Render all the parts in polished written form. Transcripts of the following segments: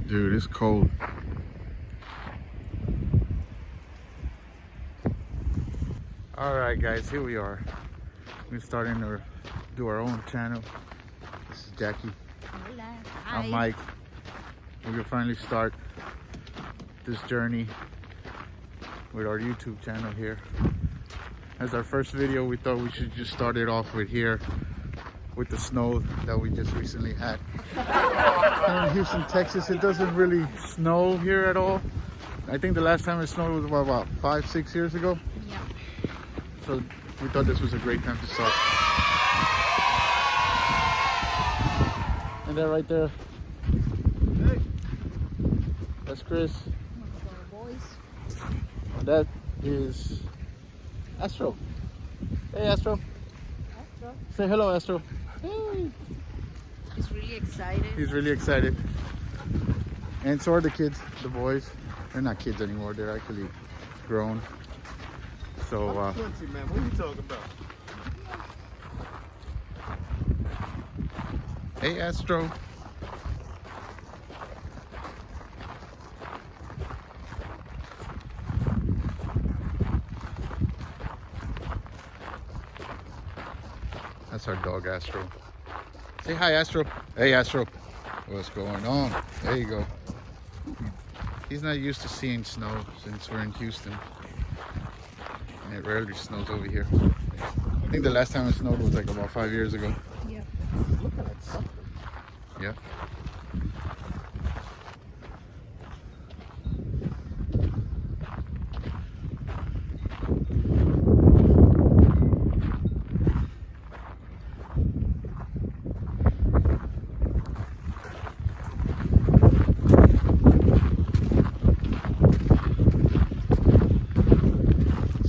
Dude, it's cold. Alright guys, here we are. We're starting to do our own channel. This is Jackie. Hola. I'm Mike. We're gonna finally start this journey with our YouTube channel here. As our first video, we thought we should just start it off with here with the snow that we just recently had. Here in Houston, Texas, it doesn't really snow here at all. I think the last time it snowed was about 5-6 years ago. Yeah. So we thought this was a great time to start. And that right there, hey, that's Chris. Boys. And that is Astro. Hey Astro. Astro. Say hello, Astro. Hey. He's really excited. He's really excited. And so are the kids, the boys. They're not kids anymore, they're actually grown. So I'm 20, man. What are you talking about? hey Astro. That's our dog Astro. Say hi Astro. Hey Astro. What's going on? There you go. He's not used to seeing snow since we're in Houston. And it rarely snows over here. I think the last time it snowed was like about 5 years ago. Yeah. Looking at something. Yeah.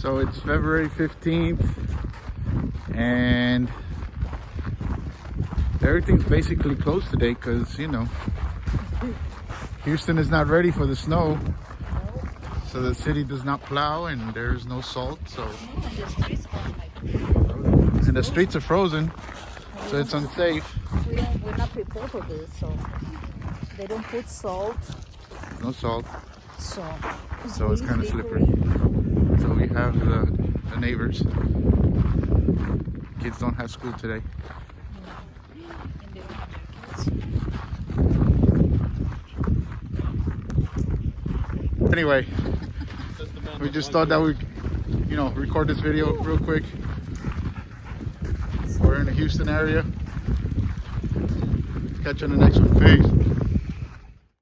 So it's February 15th and everything's basically closed today because, you know, Houston is not ready for the snow. So the city does not plow and there's no salt. So and the streets are frozen, so it's unsafe. We're not prepared for this, so they don't put salt. No salt, So it's kind of slippery. So we have the neighbors. Kids don't have school today. Anyway, we just thought that we, you know, record this video real quick. We're in the Houston area. Catch you on the next one. Peace.